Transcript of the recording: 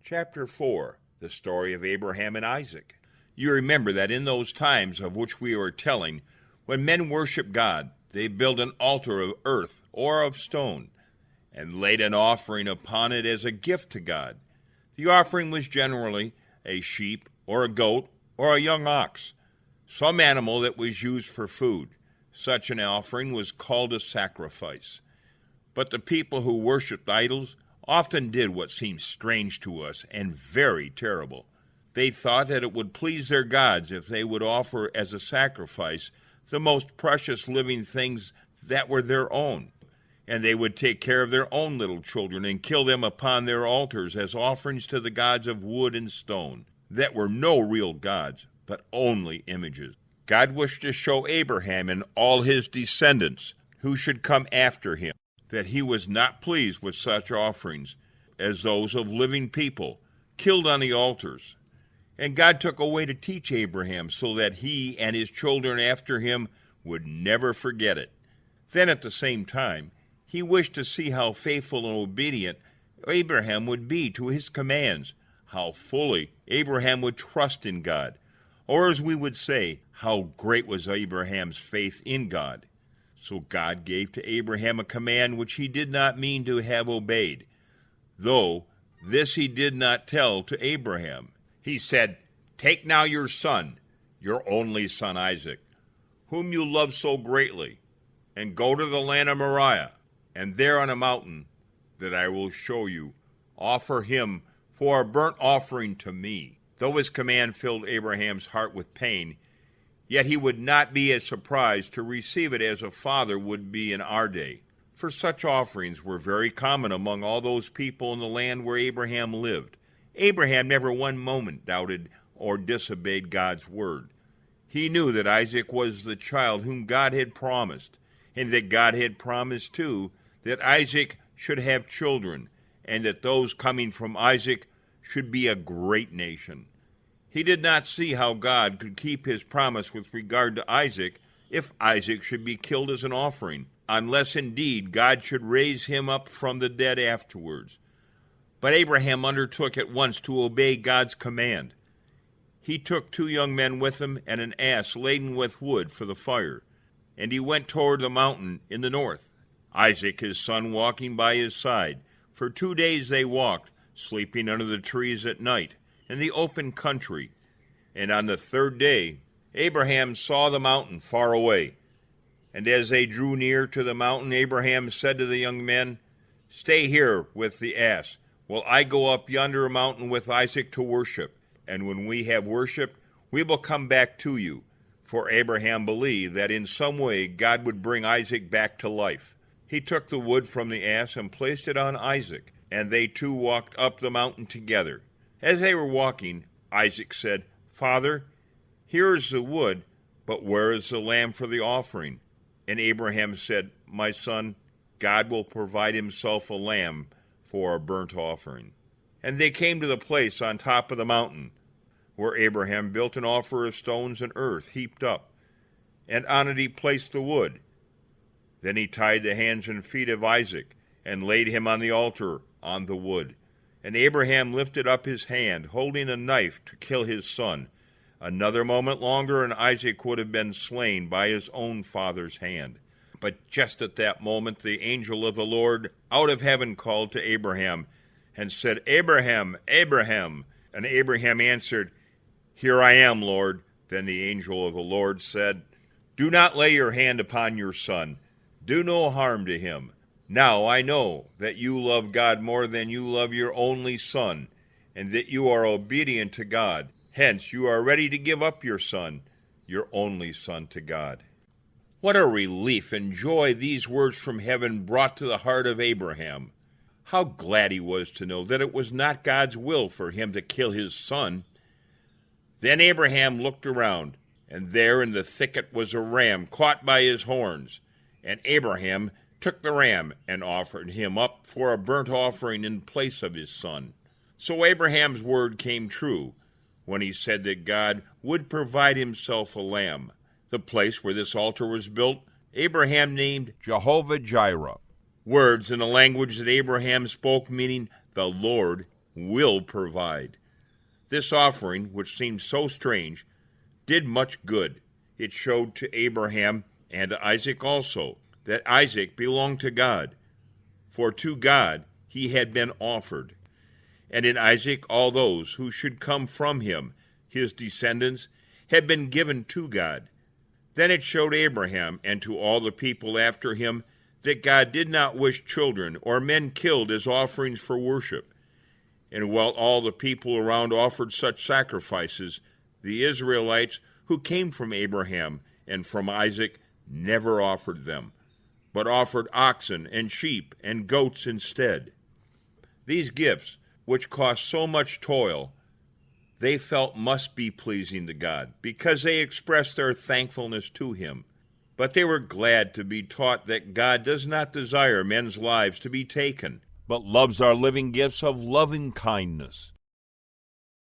Chapter 4, the story of Abraham and Isaac. You remember that in those times of which we are telling, when men worship God, they build an altar of earth or of stone, and laid an offering upon it as a gift to God. The offering was generally a sheep or a goat or a young ox, some animal that was used for food. Such an offering was called a sacrifice. But the people who worshipped idols often did what seems strange to us and very terrible. They thought that it would please their gods if they would offer as a sacrifice the most precious living things that were their own, and they would take care of their own little children and kill them upon their altars as offerings to the gods of wood and stone, that were no real gods, but only images. God wished to show Abraham and all his descendants who should come after him that he was not pleased with such offerings as those of living people killed on the altars. And God took a way to teach Abraham so that he and his children after him would never forget it. Then at the same time, he wished to see how faithful and obedient Abraham would be to his commands, how fully Abraham would trust in God, or as we would say, how great was Abraham's faith in God. So God gave to Abraham a command which he did not mean to have obeyed, though this he did not tell to Abraham. He said, "Take now your son, your only son Isaac, whom you love so greatly, and go to the land of Moriah, and there on a mountain that I will show you, offer him for a burnt offering to me." Though his command filled Abraham's heart with pain, yet he would not be as surprised to receive it as a father would be in our day, for such offerings were very common among all those people in the land where Abraham lived. Abraham never one moment doubted or disobeyed God's word. He knew that Isaac was the child whom God had promised, and that God had promised, too, that Isaac should have children, and that those coming from Isaac should be a great nation. He did not see how God could keep his promise with regard to Isaac if Isaac should be killed as an offering, unless indeed God should raise him up from the dead afterwards. But Abraham undertook at once to obey God's command. He took 2 young men with him and an ass laden with wood for the fire, and he went toward the mountain in the north, Isaac his son walking by his side. For 2 days they walked, sleeping under the trees at night, in the open country. And on the 3rd day Abraham saw the mountain far away. And as they drew near to the mountain, Abraham said to the young men, "Stay here with the ass, while I go up yonder mountain with Isaac to worship. And when we have worshipped, we will come back to you." For Abraham believed that in some way God would bring Isaac back to life. He took the wood from the ass and placed it on Isaac, and they 2 walked up the mountain together. As they were walking, Isaac said, "Father, here is the wood, but where is the lamb for the offering?" And Abraham said, "My son, God will provide himself a lamb for a burnt offering." And they came to the place on top of the mountain, where Abraham built an altar of stones and earth heaped up, and on it he placed the wood. Then he tied the hands and feet of Isaac, and laid him on the altar on the wood. And Abraham lifted up his hand, holding a knife to kill his son. Another moment longer, and Isaac would have been slain by his own father's hand. But just at that moment the angel of the Lord out of heaven called to Abraham, and said, "Abraham, Abraham." And Abraham answered, "Here I am, Lord." Then the angel of the Lord said, "Do not lay your hand upon your son. Do no harm to him. Now I know that you love God more than you love your only son, and that you are obedient to God. Hence you are ready to give up your son, your only son, to God." What a relief and joy these words from heaven brought to the heart of Abraham. How glad he was to know that it was not God's will for him to kill his son. Then Abraham looked around, and there in the thicket was a ram caught by his horns. And Abraham took the ram and offered him up for a burnt offering in place of his son. So Abraham's word came true when he said that God would provide himself a lamb. The place where this altar was built, Abraham named Jehovah-Jireh, words in a language that Abraham spoke meaning "the Lord will provide. This offering, which seemed so strange, did much good. It showed to Abraham and to Isaac also that Isaac belonged to God, for to God he had been offered. And in Isaac all those who should come from him, his descendants, had been given to God. Then it showed Abraham and to all the people after him that God did not wish children or men killed as offerings for worship. And while all the people around offered such sacrifices, the Israelites who came from Abraham and from Isaac never offered them, but offered oxen and sheep and goats instead. These gifts, which cost so much toil, they felt must be pleasing to God, because they expressed their thankfulness to him. But they were glad to be taught that God does not desire men's lives to be taken, but loves our living gifts of loving kindness.